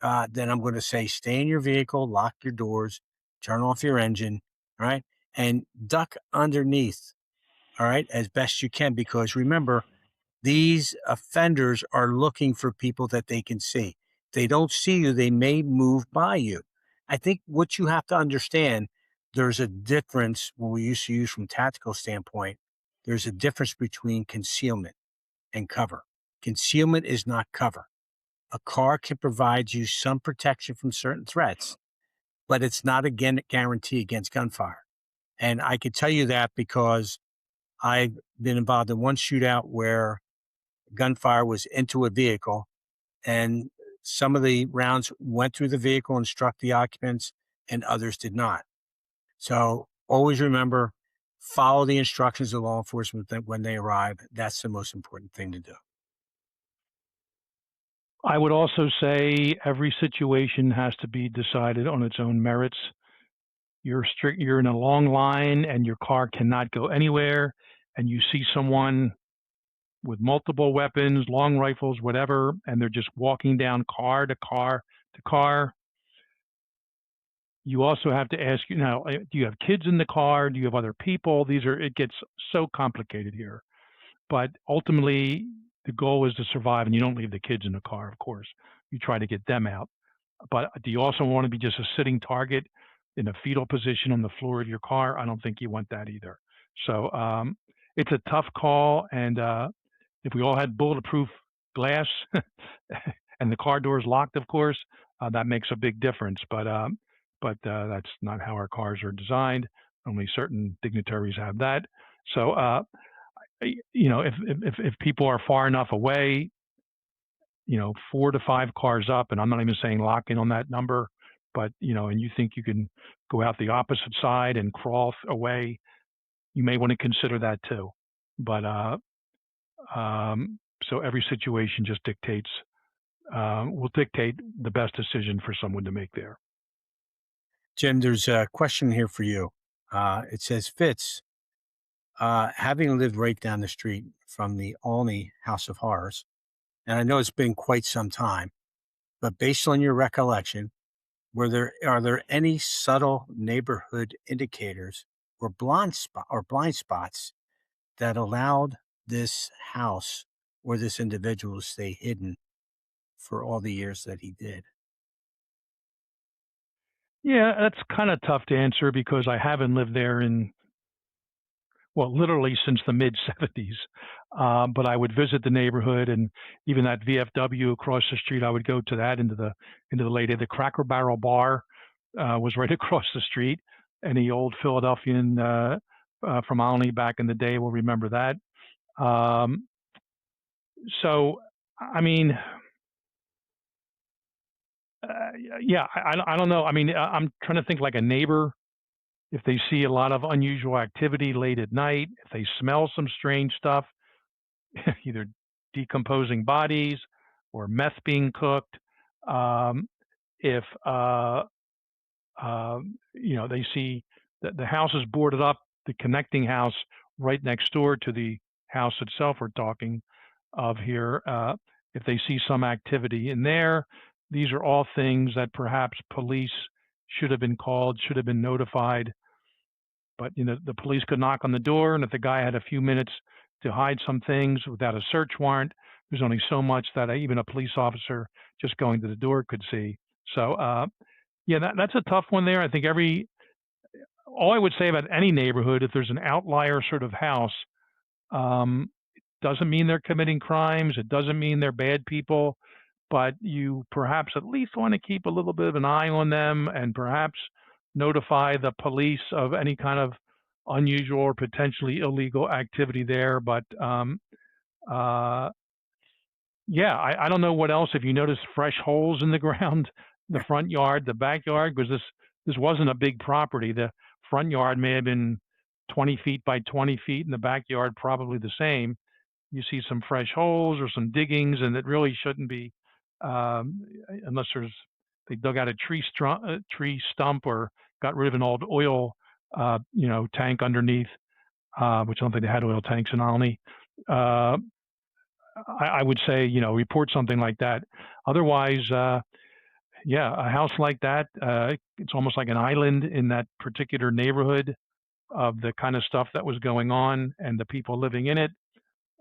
then I'm going to say stay in your vehicle, lock your doors, turn off your engine, all right, and duck underneath, all right, as best you can. Because remember, these offenders are looking for people that they can see. If they don't see you, they may move by you. I think what you have to understand, there's a difference when we used to use from tactical standpoint, there's a difference between concealment and cover. Concealment is not cover. A car can provide you some protection from certain threats, but it's not a guarantee against gunfire. And I can tell you that because I've been involved in one shootout where gunfire was into a vehicle and some of the rounds went through the vehicle and struck the occupants and others did not. So always remember, follow the instructions of law enforcement when they arrive. That's the most important thing to do. I would also say every situation has to be decided on its own merits. You're in a long line and your car cannot go anywhere, and you see someone with multiple weapons, long rifles, whatever, and they're just walking down car to car to car. You also have to ask, do you have kids in the car? Do you have other people? It gets so complicated here. But ultimately, the goal is to survive, and you don't leave the kids in the car, of course. You try to get them out. But do you also want to be just a sitting target in a fetal position on the floor of your car? I don't think you want that either. So it's a tough call. And if we all had bulletproof glass and the car doors locked, of course, that makes a big difference. But that's not how our cars are designed. Only certain dignitaries have that. So if people are far enough away, 4 to 5 cars up, and I'm not even saying lock in on that number, but and you think you can go out the opposite side and crawl away, you may want to consider that too. But so every situation just will dictate the best decision for someone to make there. Jim, there's a question here for you. It says, Fitz, having lived right down the street from the Alney House of Horrors, and I know it's been quite some time, but based on your recollection, are there any subtle neighborhood indicators or blind spots that allowed this house or this individual to stay hidden for all the years that he did? Yeah, that's kind of tough to answer because I haven't lived there in, well, literally since the mid 70s. But I would visit the neighborhood, and even that VFW across the street, I would go to that into the late day. The Cracker Barrel Bar was right across the street. Any old Philadelphian from Alney back in the day will remember that. Um, so, I mean, yeah, I don't know. I mean, I'm trying to think like a neighbor. If they see a lot of unusual activity late at night, if they smell some strange stuff, either decomposing bodies or meth being cooked, um, if they see that the house is boarded up, the connecting house right next door to the house itself we're talking of here, if they see some activity in there, these are all things that perhaps police should have been called, should have been notified. But the police could knock on the door, and if the guy had a few minutes to hide some things without a search warrant, there's only so much that even a police officer just going to the door could see. So, yeah, that's a tough one there. I think all I would say about any neighborhood, if there's an outlier sort of house, it doesn't mean they're committing crimes. It doesn't mean they're bad people, but you perhaps at least want to keep a little bit of an eye on them and perhaps notify the police of any kind of unusual or potentially illegal activity there. But uh, yeah, I don't know what else. If you notice fresh holes in the ground, the front yard, the backyard, because this wasn't a big property. The front yard may have been 20 feet by 20 feet, and the backyard probably the same. You see some fresh holes or some diggings, and it really shouldn't be, um, unless they dug out a tree stump or got rid of an old oil, tank underneath, which I don't think they had oil tanks in Alney. Uh, I would say, report something like that. Otherwise, yeah, a house like that, it's almost like an island in that particular neighborhood of the kind of stuff that was going on and the people living in it.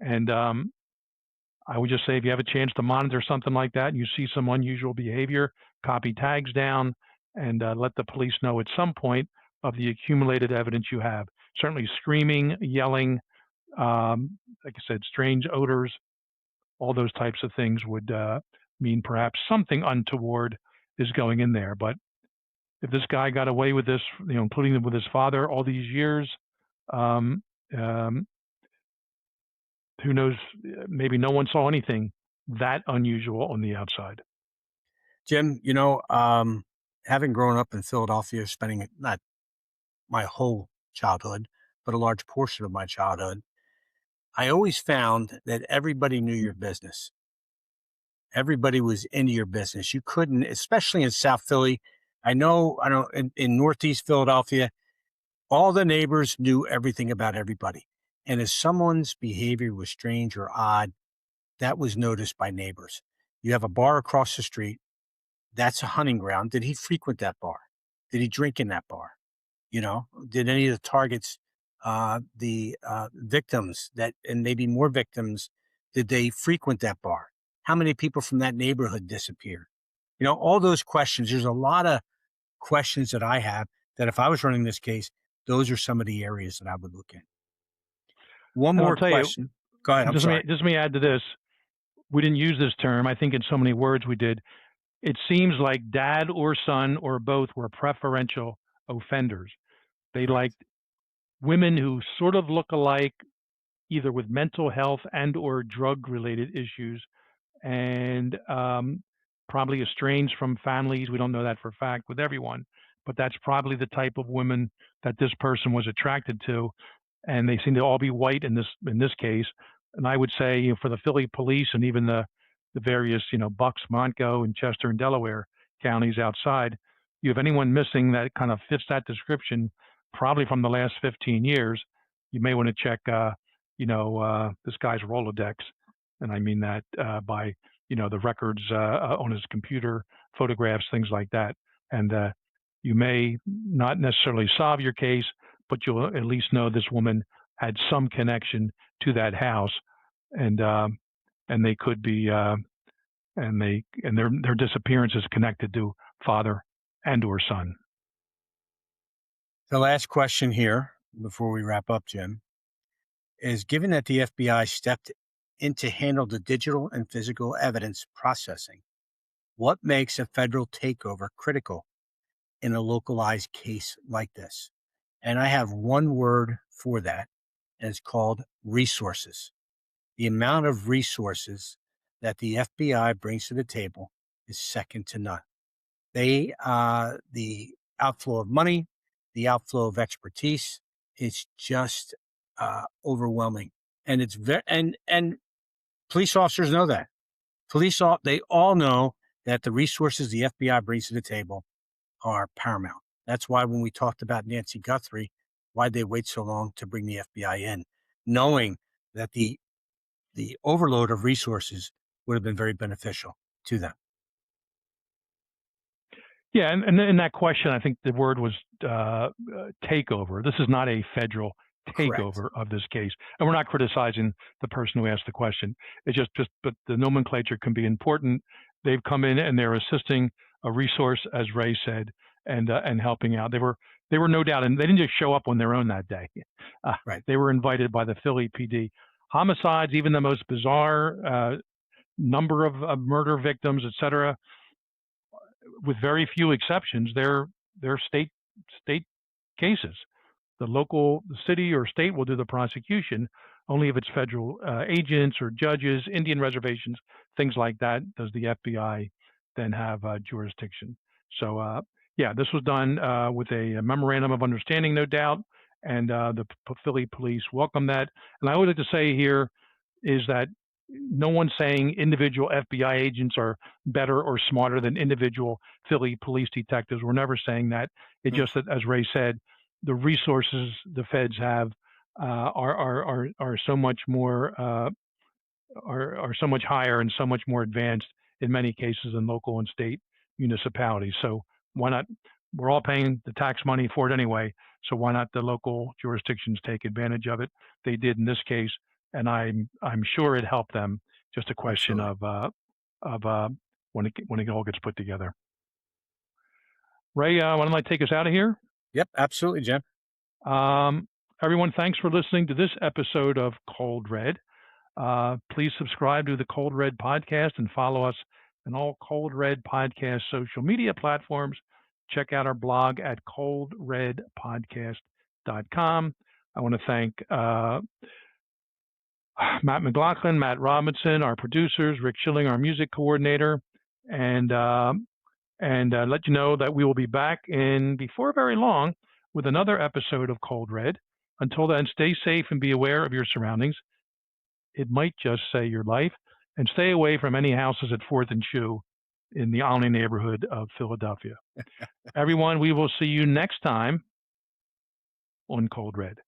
And I would just say if you have a chance to monitor something like that and you see some unusual behavior, copy tags down and let the police know at some point of the accumulated evidence you have. Certainly screaming, yelling, like I said, strange odors, all those types of things would mean perhaps something untoward is going in there. But if this guy got away with this, including with his father all these years, um, um, who knows? Maybe no one saw anything that unusual on the outside. Jim, having grown up in Philadelphia, spending not my whole childhood, but a large portion of my childhood, I always found that everybody knew your business. Everybody was into your business. You couldn't, especially in South Philly. I don't, in Northeast Philadelphia, all the neighbors knew everything about everybody. And if someone's behavior was strange or odd, that was noticed by neighbors. You have a bar across the street. That's a hunting ground. Did he frequent that bar? Did he drink in that bar? Did any of the targets, the victims and maybe more victims, did they frequent that bar? How many people from that neighborhood disappeared? All those questions. There's a lot of questions that I have that if I was running this case, those are some of the areas that I would look in. One And I'll more tell you, question. Go ahead. I'm sorry. just let me add to this. We didn't use this term. I think in so many words we did. It seems like dad or son or both were preferential offenders. They Correct. liked women who sort of look alike, either with mental health and or drug related issues, and probably estranged from families. We don't know that for a fact with everyone, but that's probably the type of women that this person was attracted to, and they seem to all be white in this case. And I would say, for the Philly police and even the various Bucks, Montgo, and Chester and Delaware counties outside, you have anyone missing that kind of fits that description, probably from the last 15 years, you may want to check, this guy's Rolodex. And I mean that by, the records on his computer, photographs, things like that. And you may not necessarily solve your case, but you'll at least know this woman had some connection to that house, and they could be, their disappearance is connected to father and or son. The last question here, before we wrap up, Jim, is given that the FBI stepped in to handle the digital and physical evidence processing, what makes a federal takeover critical in a localized case like this? And I have one word for that, and it's called resources. The amount of resources that the FBI brings to the table is second to none. The outflow of money, the outflow of expertise, it's just overwhelming. And it's and police officers know that. They all know that the resources the FBI brings to the table are paramount. That's why when we talked about Nancy Guthrie, why'd they wait so long to bring the FBI in, knowing that the overload of resources would have been very beneficial to them. Yeah, and in that question, I think the word was takeover. This is not a federal takeover of this case, and we're not criticizing the person who asked the question. It's but the nomenclature can be important. They've come in and they're assisting a resource, as Ray said, and helping out. They were no doubt, and they didn't just show up on their own that day. They were invited by the Philly PD. Homicides, even the most bizarre number of murder victims, et cetera, with very few exceptions, they're state cases. The city or state will do the prosecution. Only if it's federal agents or judges, Indian reservations, things like that, does the FBI then have jurisdiction. So, this was done with a memorandum of understanding, no doubt, and the Philly police welcome that. And I would like to say here is that no one's saying individual FBI agents are better or smarter than individual Philly police detectives. We're never saying that. It's just that, as Ray said, the resources the feds have are so much more are so much higher and so much more advanced in many cases than local and state municipalities. So why not? We're all paying the tax money for it anyway. So why not the local jurisdictions take advantage of it? They did in this case, and I'm sure it helped them. Just a question of when it all gets put together. Ray, why don't I take us out of here? Yep, absolutely, Jim. Everyone, thanks for listening to this episode of Cold Red. Please subscribe to the Cold Red podcast and follow us on all Cold Red podcast social media platforms. Check out our blog at coldredpodcast.com. I want to thank Matt McLaughlin, Matt Robinson, our producers, Rick Schilling, our music coordinator, and let you know that we will be back before very long with another episode of Cold Red. Until then, stay safe and be aware of your surroundings. It might just save your life. And stay away from any houses at 4th and Shoe in the Olney neighborhood of Philadelphia. Everyone, we will see you next time on Cold Red.